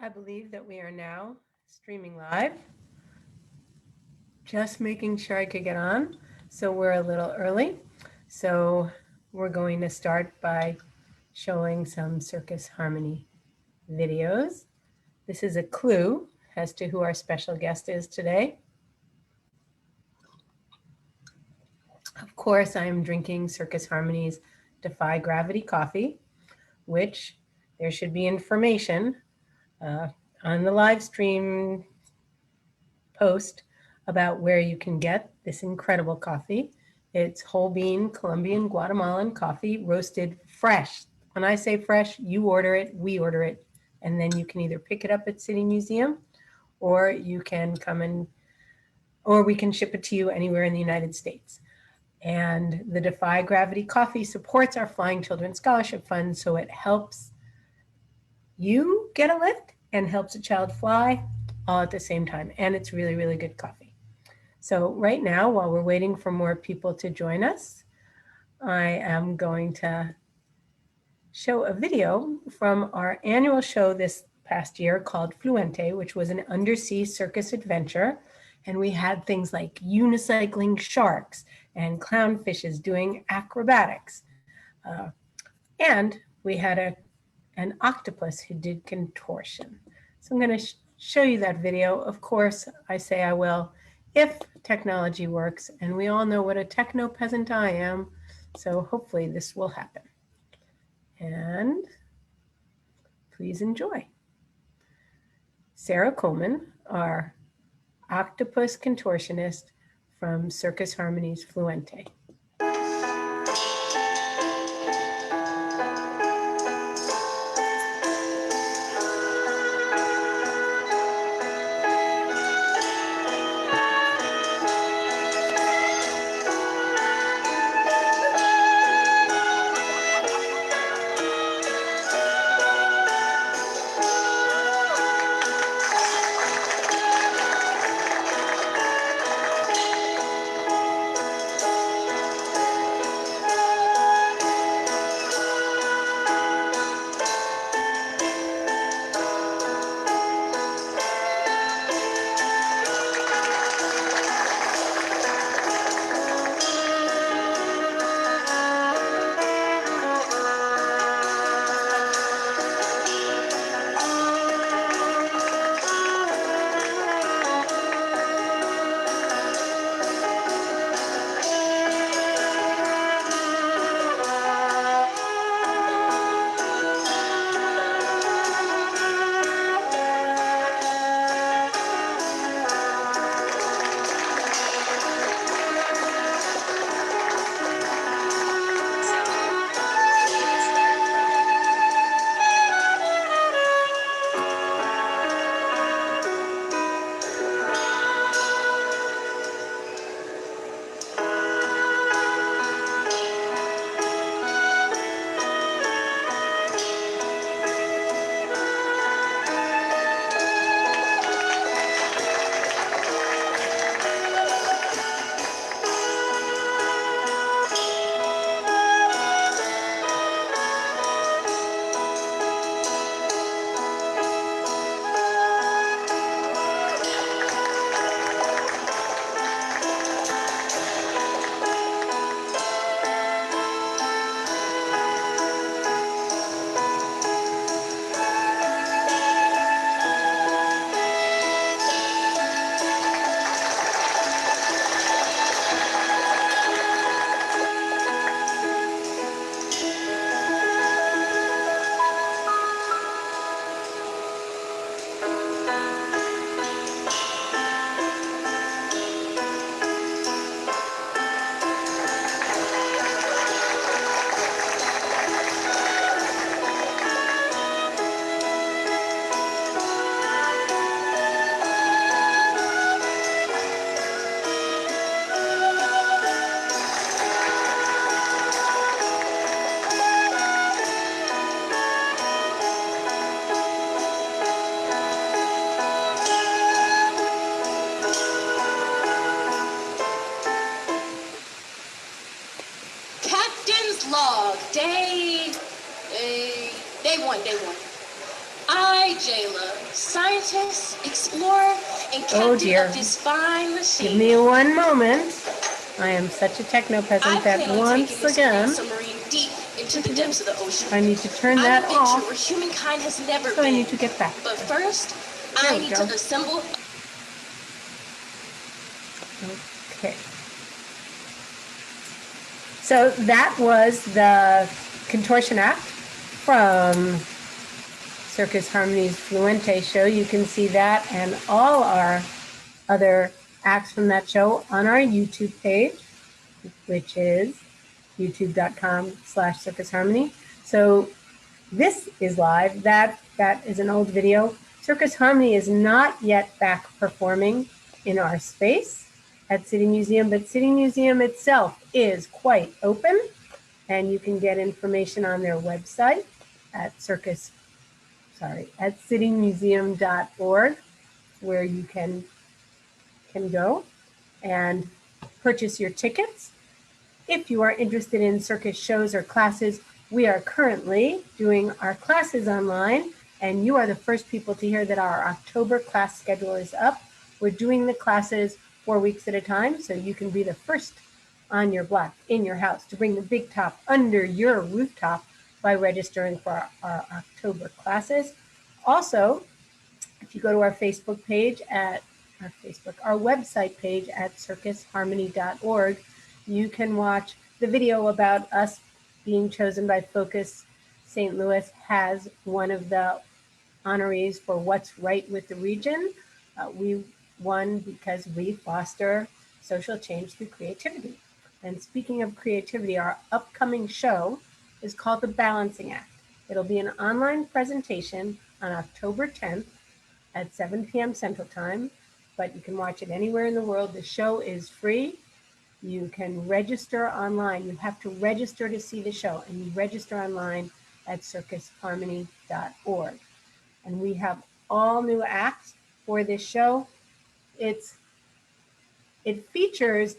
I believe that we are now streaming live. Just making sure I could get on. So we're a little early. So we're going to start by showing some Circus Harmony videos. This is a clue as to who our special guest is today. Of course, I am drinking Circus Harmony's Defy Gravity coffee, which there should be information on the live stream post about where you can get this incredible coffee. It's whole bean Colombian Guatemalan coffee roasted fresh. When I say fresh, you order it, we order it, and then you can either pick it up at City Museum or you can come in, or we can ship it to you anywhere in the United States. And the Defy Gravity Coffee supports our Flying Children Scholarship Fund, so it helps you get a lift and helps a child fly all at the same time. And it's really, really good coffee. So right now, while we're waiting for more people to join us, I am going to show a video from our annual show this past year called Fluente, which was an undersea circus adventure. And we had things like unicycling sharks and clownfishes doing acrobatics. And we had an octopus who did contortion. So I'm going to show you that video. Of course, I say I will if technology works, and we all know what a techno peasant I am, so hopefully this will happen. And please enjoy. Sarah Coleman, our octopus contortionist from Circus Harmony's Fluente. Day one. I, Jayla, scientist, explorer, and captain of this fine machine. Give me one moment. I am such a techno peasant that once again, submarine deep into the depths of the ocean. I need to turn that off. Where humankind has never so been. I need to get back. But first, I need to assemble. Okay. So that was the Contortion Act from Circus Harmony's Fluente show. You can see that and all our other acts from that show on our YouTube page, which is youtube.com/Circus Harmony. So this is live. That is an old video. Circus Harmony is not yet back performing in our space at City Museum, but City Museum itself is quite open, and you can get information on their website at citymuseum.org, where you can go and purchase your tickets. If you are interested in circus shows or classes, we are currently doing our classes online, and you are the first people to hear that our October class schedule is up. We're doing the classes 4 weeks at a time, so you can be the first on your block, in your house, to bring the big top under your rooftop by registering for our October classes. Also, if you go to our Facebook page our website page at circusharmony.org, you can watch the video about us being chosen by Focus St. Louis as one of the honorees for What's Right with the Region. We won because we foster social change through creativity. And speaking of creativity, our upcoming show is called The Balancing Act. It'll be an online presentation on October 10th at 7 p.m. Central Time, but you can watch it anywhere in the world. The show is free. You can register online. You have to register to see the show, and you register online at circusharmony.org. And we have all new acts for this show. It features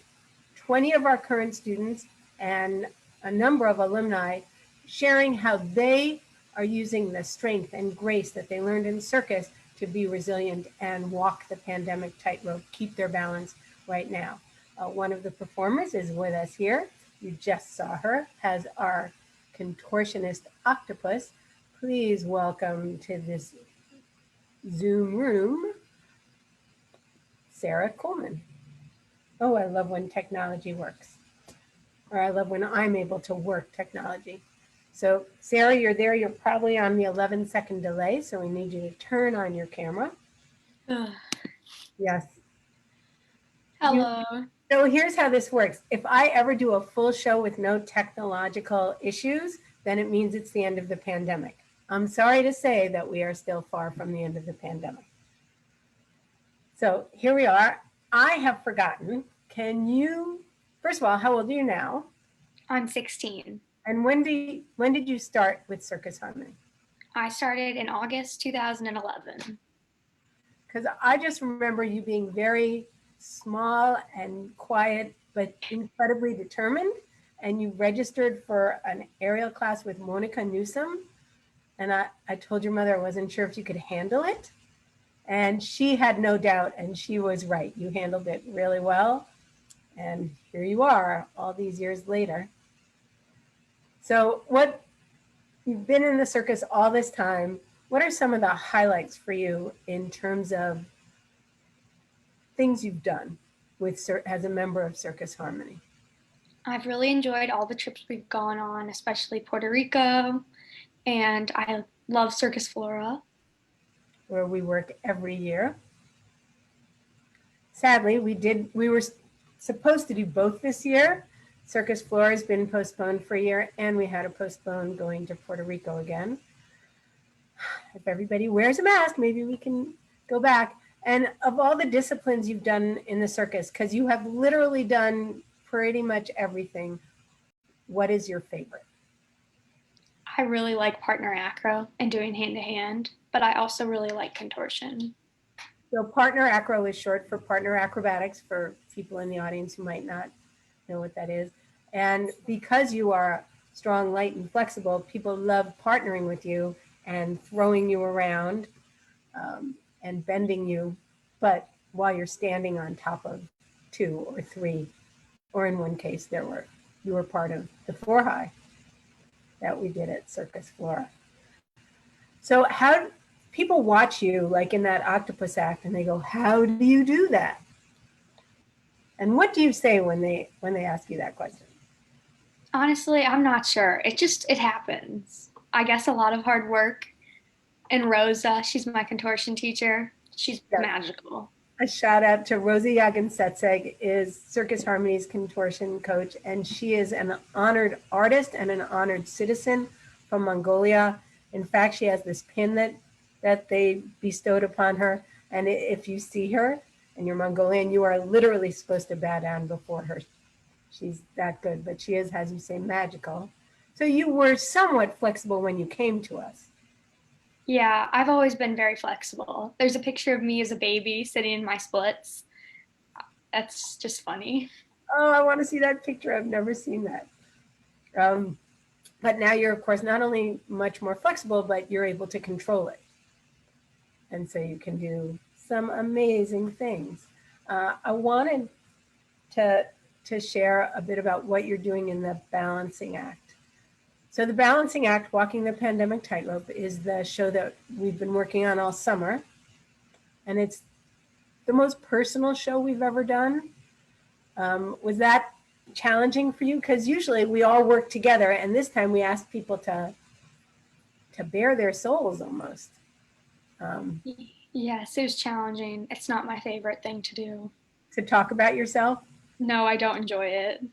20 of our current students and a number of alumni sharing how they are using the strength and grace that they learned in circus to be resilient and walk the pandemic tightrope, keep their balance right now. One of the performers is with us here. You just saw her as our contortionist octopus. Please welcome to this Zoom room, Sarah Coleman. Oh, I love when technology works, or I love when I'm able to work technology. So Sarah, you're there. You're probably on the 11-second delay, so we need you to turn on your camera. Yes. Hello. So here's how this works. If I ever do a full show with no technological issues, then it means it's the end of the pandemic. I'm sorry to say that we are still far from the end of the pandemic. So here we are. I have forgotten. Can you, first of all, how old are you now? I'm 16. And when did you start with Circus Harmony? I started in August 2011. Because I just remember you being very small and quiet, but incredibly determined. And you registered for an aerial class with Monica Newsom. And I told your mother I wasn't sure if you could handle it. And she had no doubt, and she was right. You handled it really well. And here you are all these years later. So you've been in the circus all this time. What are some of the highlights for you in terms of things you've done as a member of Circus Harmony? I've really enjoyed all the trips we've gone on, especially Puerto Rico, and I love Circus Flora, where we work every year. Sadly, we were supposed to do both this year. Circus Flora has been postponed for a year, and we had to postpone going to Puerto Rico again. If everybody wears a mask, maybe we can go back. And of all the disciplines you've done in the circus, because you have literally done pretty much everything, what is your favorite? I really like partner acro and doing hand-to-hand, but I also really like contortion. So partner acro is short for partner acrobatics, for people in the audience who might not know what that is. And because you are strong, light, and flexible, people love partnering with you. and throwing you around and bending you, but while you're standing on top of 2 or 3, or in one case, you were part of the 4 high that we did at Circus Flora. So how people watch you like in that octopus act and they go, how do you do that? And what do you say when they ask you that question? Honestly, I'm not sure. It happens. I guess a lot of hard work. And Rosa, she's my contortion teacher. She's magical. A shout out to Rosa Yagan-Setseg, is Circus Harmony's contortion coach, and she is an honored artist and an honored citizen from Mongolia. In fact, she has this pin that they bestowed upon her, and if you see her and you're Mongolian, you are literally supposed to bow down before her. She's that good, but she is, as you say, magical. So you were somewhat flexible when you came to us. Yeah, I've always been very flexible. There's a picture of me as a baby sitting in my splits. That's just funny. Oh, I want to see that picture. I've never seen that. But now you're, of course, not only much more flexible, but you're able to control it. And so you can do some amazing things. I wanted to share a bit about what you're doing in the balancing act. So the Balancing Act, Walking the Pandemic Tightrope, is the show that we've been working on all summer. And it's the most personal show we've ever done. Was that challenging for you? Because usually we all work together, and this time we asked people to bare their souls almost. Yes, it was challenging. It's not my favorite thing to do. To talk about yourself? No, I don't enjoy it.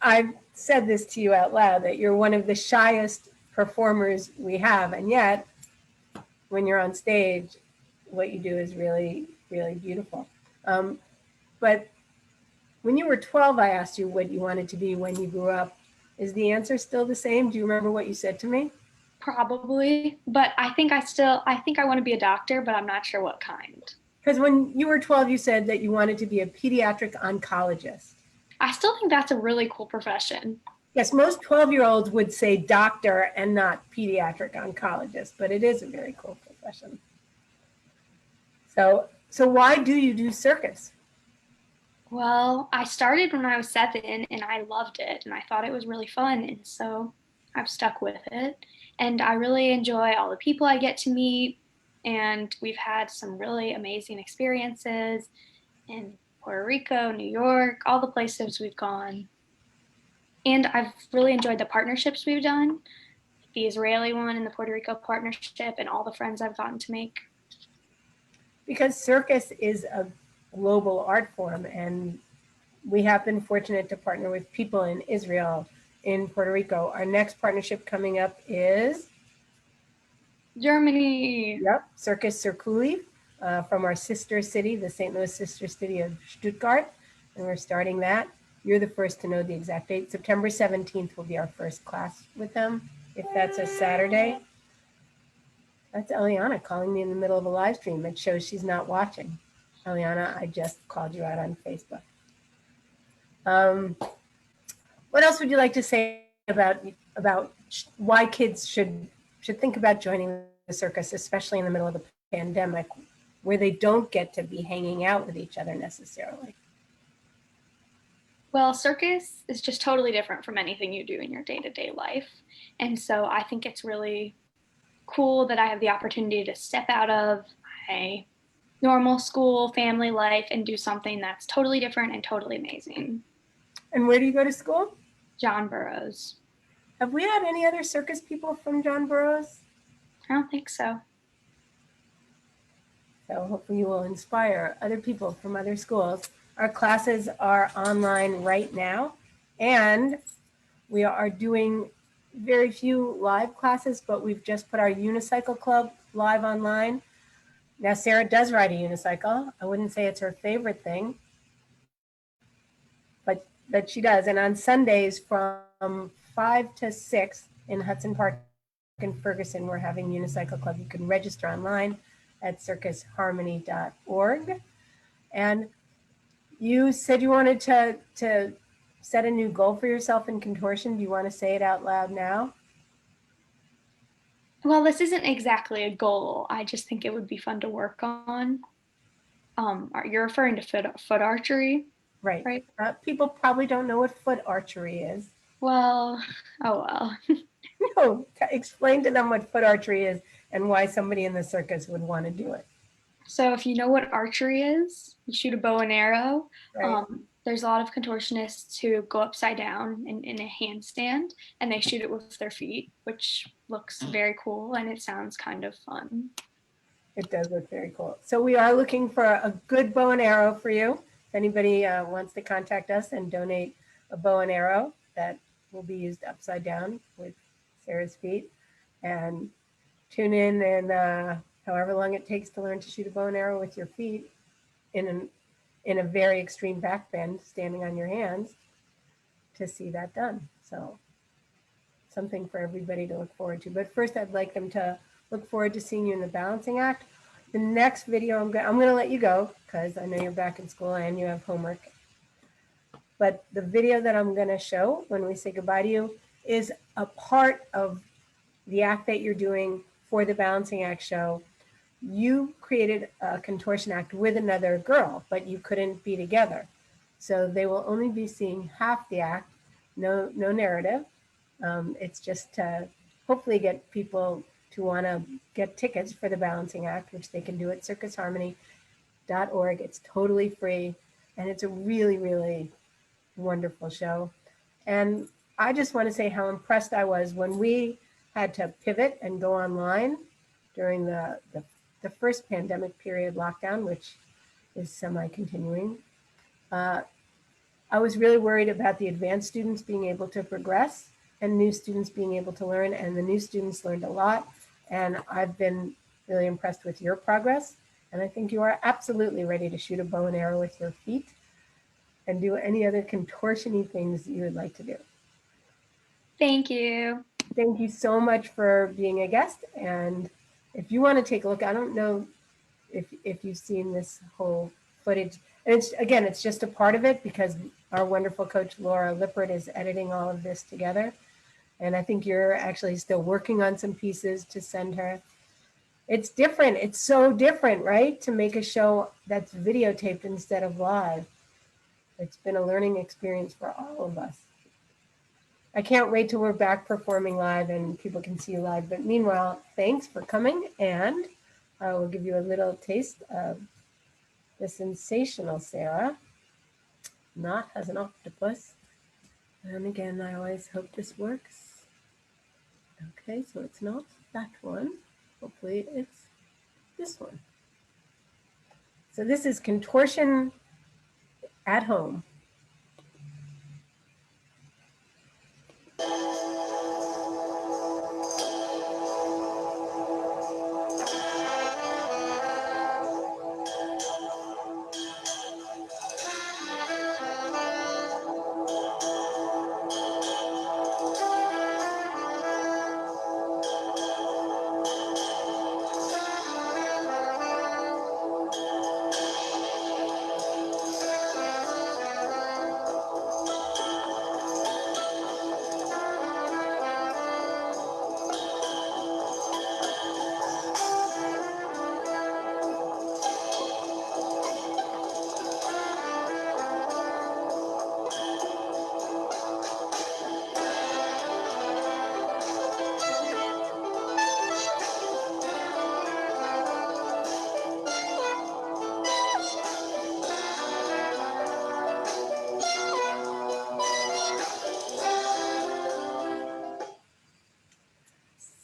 I've said this to you out loud, that you're one of the shyest performers we have, and yet when you're on stage, what you do is really, really beautiful. But when you were 12, I asked you what you wanted to be when you grew up. Is the answer still the same? Do you remember what you said to me? Probably, but I think I want to be a doctor, but I'm not sure what kind. Because when you were 12, you said that you wanted to be a pediatric oncologist. I still think that's a really cool profession. Yes, most 12-year-olds would say doctor and not pediatric oncologist, but it is a very cool profession. So why do you do circus? Well, I started when I was 7 and I loved it and I thought it was really fun. And so I've stuck with it. And I really enjoy all the people I get to meet. And we've had some really amazing experiences in Puerto Rico, New York, all the places we've gone. And I've really enjoyed the partnerships we've done, the Israeli one and the Puerto Rico partnership, and all the friends I've gotten to make. Because circus is a global art form, and we have been fortunate to partner with people in Israel, in Puerto Rico. Our next partnership coming up is Germany. Yep, Circus Circuli, from our sister city, the St. Louis sister city of Stuttgart, and we're starting that. You're the first to know the exact date. September 17th will be our first class with them, if that's a Saturday. That's Eliana calling me in the middle of a live stream. It shows she's not watching. Eliana, I just called you out on Facebook. What else would you like to say about why kids should think about joining the circus, especially in the middle of the pandemic, where they don't get to be hanging out with each other necessarily? Well, circus is just totally different from anything you do in your day-to-day life. And so I think it's really cool that I have the opportunity to step out of my normal school, family life, and do something that's totally different and totally amazing. And where do you go to school? John Burroughs. Have we had any other circus people from John Burroughs? I don't think so. So hopefully you will inspire other people from other schools. Our classes are online right now, and we are doing very few live classes, but we've just put our unicycle club live online. Now, Sarah does ride a unicycle. I wouldn't say it's her favorite thing, but she does. And on Sundays from 5 to 6 in Hudson Park in Ferguson, we're having unicycle club. You can register online at circusharmony.org. And you said you wanted to set a new goal for yourself in contortion. Do you want to say it out loud now? Well, this isn't exactly a goal. I just think it would be fun to work on. You're referring to foot archery, Right. right? People probably don't know what foot archery is. Well, oh well. No, explain to them what foot archery is and why somebody in the circus would want to do it. So if you know what archery is, you shoot a bow and arrow. Right. There's a lot of contortionists who go upside down in a handstand and they shoot it with their feet, which looks very cool and it sounds kind of fun. It does look very cool. So we are looking for a good bow and arrow for you. If anybody wants to contact us and donate a bow and arrow that will be used upside down with Sarah's feet, and tune in and however long it takes to learn to shoot a bow and arrow with your feet in a very extreme back bend, standing on your hands, to see that done. So something for everybody to look forward to. But first, I'd like them to look forward to seeing you in the balancing act. The next video, I'm going to let you go because I know you're back in school and you have homework. But the video that I'm going to show when we say goodbye to you is a part of the act that you're doing for the balancing act show. You created a contortion act with another girl, but you couldn't be together. So they will only be seeing half the act, no narrative. It's just to hopefully get people to want to get tickets for the balancing act, which they can do at circusharmony.org. It's totally free, and it's a really, really wonderful show. And I just want to say how impressed I was when we had to pivot and go online during the first pandemic period lockdown, which is semi-continuing. I was really worried about the advanced students being able to progress and new students being able to learn, and the new students learned a lot. And I've been really impressed with your progress. And I think you are absolutely ready to shoot a bow and arrow with your feet and do any other contortion-y things that you would like to do. Thank you. Thank you so much for being a guest. And if you want to take a look, I don't know if you've seen this whole footage. And it's just a part of it because our wonderful coach, Laura Lippert, is editing all of this together. And I think you're actually still working on some pieces to send her. It's different. It's so different, right? To make a show that's videotaped instead of live. It's been a learning experience for all of us. I can't wait till we're back performing live and people can see you live. But meanwhile, thanks for coming. And I will give you a little taste of the sensational Sarah. Not as an octopus. And again, I always hope this works. Okay, so it's not that one. Hopefully it's this one. So this is contortion at home.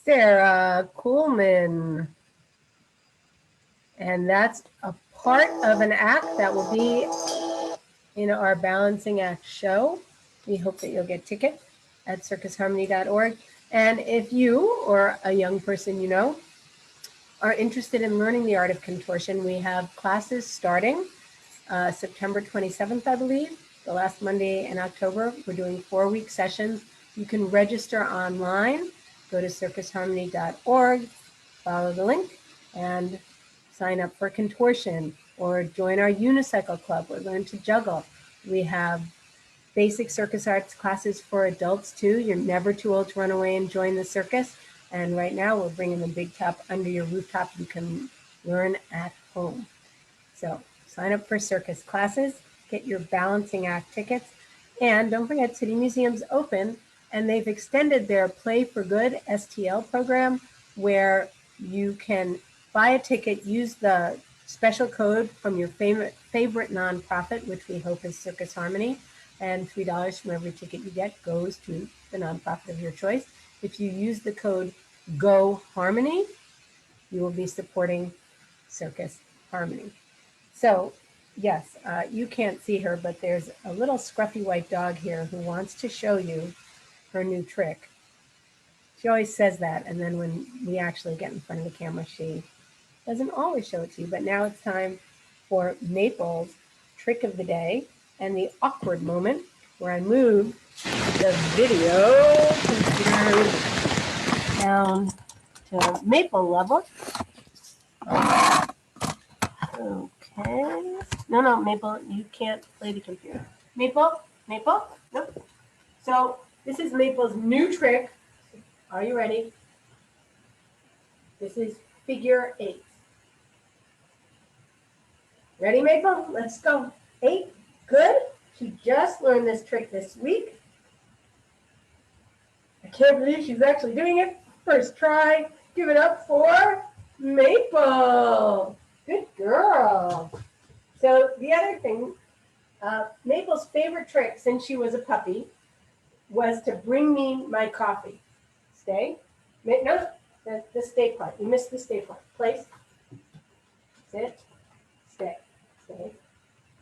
Sarah Kuhlman. And that's a part of an act that will be in our balancing act show. We hope that you'll get tickets at circusharmony.org. And if you or a young person you know are interested in learning the art of contortion, we have classes starting September 27th, I believe, the last Monday in October. We're doing 4-week sessions. You can register online. Go to circusharmony.org, follow the link, and sign up for contortion, or join our unicycle club or learn to juggle. We have basic circus arts classes for adults too. You're never too old to run away and join the circus. And right now we're bringing the big top under your rooftop. You can learn at home. So sign up for circus classes, get your balancing act tickets, and don't forget City Museum's open, and they've extended their Play for Good STL program where you can buy a ticket, use the special code from your favorite nonprofit, which we hope is Circus Harmony, and $3 from every ticket you get goes to the nonprofit of your choice. If you use the code Go Harmony, you will be supporting Circus Harmony. So yes, you can't see her, but there's a little scruffy white dog here who wants to show you her new trick. She always says that, and then when we actually get in front of the camera, she doesn't always show it to you. But now it's time for Maple's trick of the day and the awkward moment where I move the video computer down to Maple level. Okay. No, Maple, you can't play the computer. Maple, nope. So this is Maple's new trick. Are you ready? This is figure 8. Ready, Maple? Let's go. 8, good. She just learned this trick this week. I can't believe she's actually doing it. First try. Give it up for Maple. Good girl. So the other thing, Maple's favorite trick since she was a puppy was to bring me my coffee. Stay. No, the stay part. You missed the stay part. Place. Sit. Stay. Stay.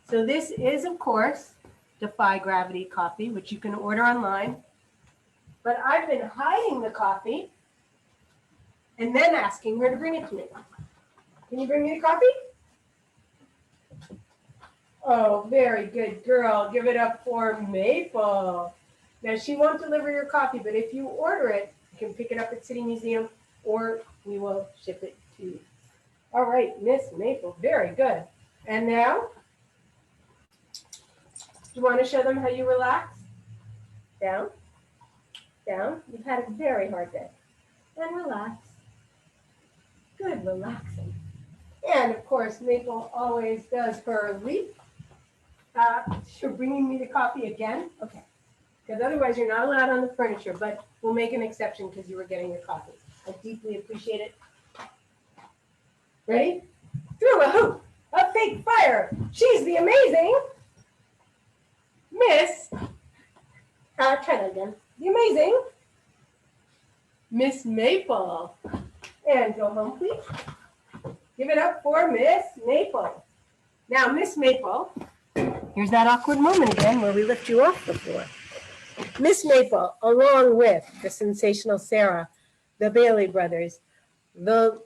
So this is, of course, Defy Gravity coffee, which you can order online. But I've been hiding the coffee and then asking her to bring it to me. Can you bring me the coffee? Oh, very good girl. Give it up for Maple. Now, she won't deliver your coffee, but if you order it, you can pick it up at City Museum or we will ship it to you. All right, Miss Maple, very good. And now, do you want to show them how you relax? Down, down. You've had a very hard day. And relax. Good, relaxing. And of course, Maple always does her leap. You're bringing me the coffee again? Okay. Because otherwise you're not allowed on the furniture, but we'll make an exception because you were getting your coffee. I deeply appreciate it. Ready? Through a hoop, a fake fire. She's the amazing Miss. Try that again. The amazing Miss Maple. And go home, please. Give it up for Miss Maple. Now, Miss Maple, here's that awkward moment again where we lift you off the floor. Miss Maple, along with the sensational Sarah, the Bailey brothers, the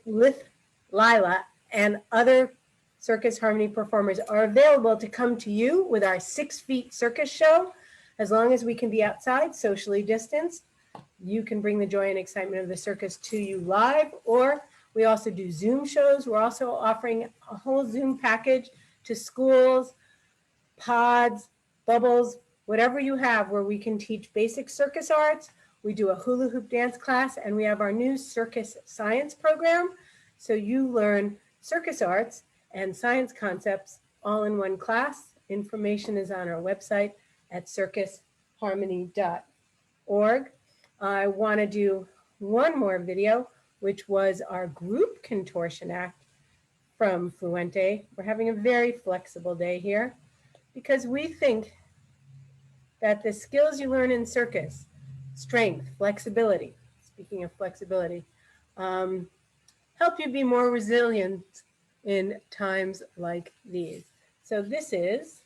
Lila, and other Circus Harmony performers are available to come to you with our 6 Feet Circus show. As long as we can be outside, socially distanced, you can bring the joy and excitement of the circus to you live, or we also do Zoom shows. We're also offering a whole Zoom package to schools, pods, bubbles, whatever you have where we can teach basic circus arts. We do a hula hoop dance class, and we have our new circus science program. So you learn circus arts and science concepts all in one class. Information is on our website at circusharmony.org. I want to do one more video, which was our group Contortion Act from Fluente. We're having a very flexible day here because we think that the skills you learn in circus, strength, flexibility, speaking of flexibility, help you be more resilient in times like these. So this is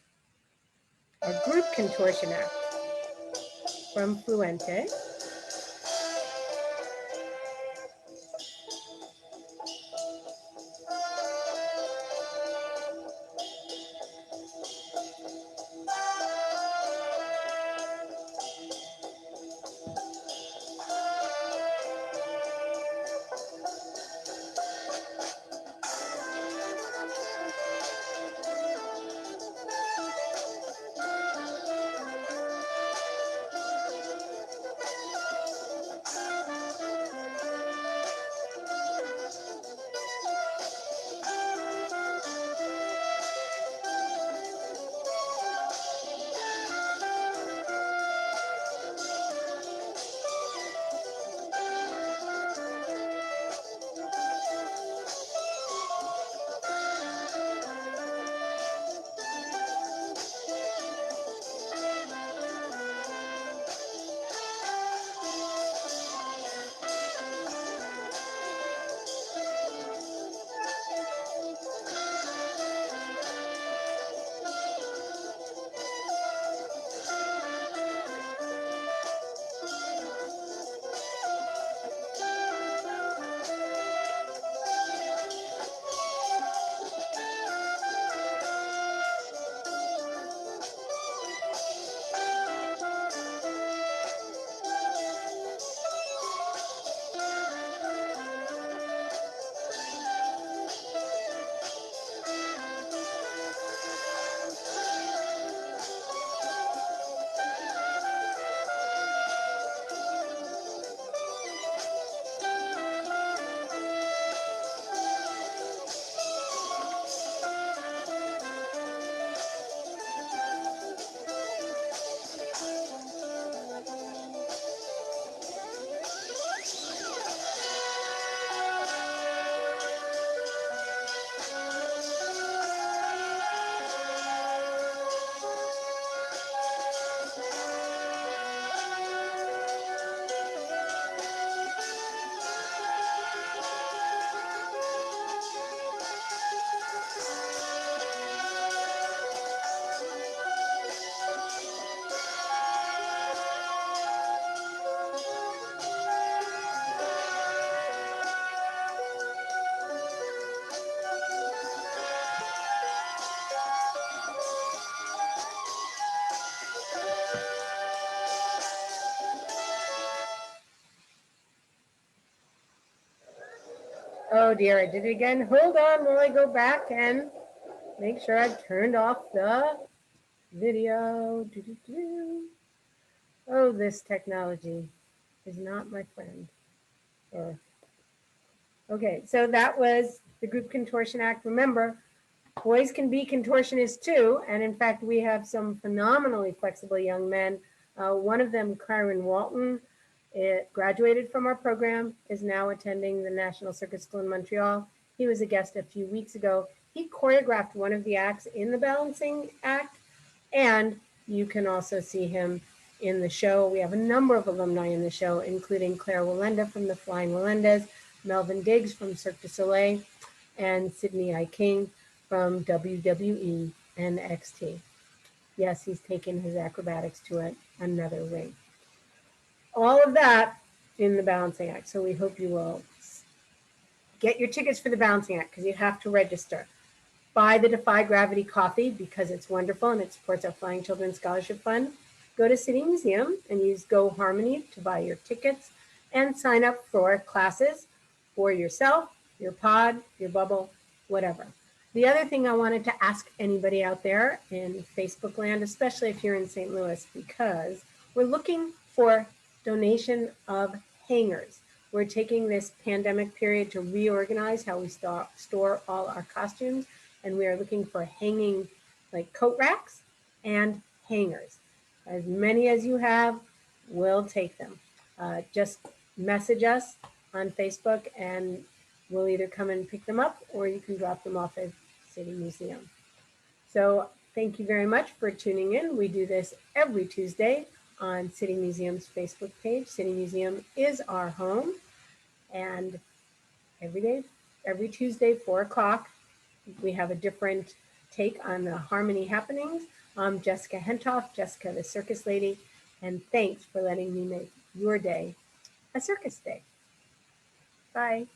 our group Contortion Act from Fluente. Oh dear, I did it again. Hold on while I go back and make sure I've turned off the video. Oh, this technology is not my friend. Okay, so that was the Group Contortion Act. Remember, boys can be contortionists too, and in fact, we have some phenomenally flexible young men. One of them, Kyron Walton, graduated from our program, is now attending the National Circus School in Montreal. He was a guest a few weeks ago. He choreographed one of the acts in the Balancing Act, and you can also see him in the show. We have a number of alumni in the show, including Claire Walenda from the Flying Walendas, Melvin Diggs from Cirque du Soleil, and Sydney I. King from WWE NXT. Yes, he's taken his acrobatics to another ring. All of that in the Balancing Act. So we hope you will get your tickets for the Balancing Act because you have to register. Buy the Defy Gravity coffee because it's wonderful and it supports our Flying Children Scholarship Fund. Go to City Museum and use Go Harmony to buy your tickets and sign up for classes for yourself, your pod, your bubble, whatever. The other thing I wanted to ask anybody out there in Facebook land, especially if you're in St. Louis, because we're looking for donation of hangers. We're taking this pandemic period to reorganize how we store all our costumes, and we are looking for hanging like coat racks and hangers. As many as you have, we'll take them. Just message us on Facebook and we'll either come and pick them up or you can drop them off at City Museum. So thank you very much for tuning in. We do this every Tuesday on City Museum's Facebook page. City Museum is our home, and every Tuesday, 4 o'clock, we have a different take on the Harmony happenings. I'm Jessica Hentoff, Jessica the Circus Lady, and thanks for letting me make your day a circus day. Bye.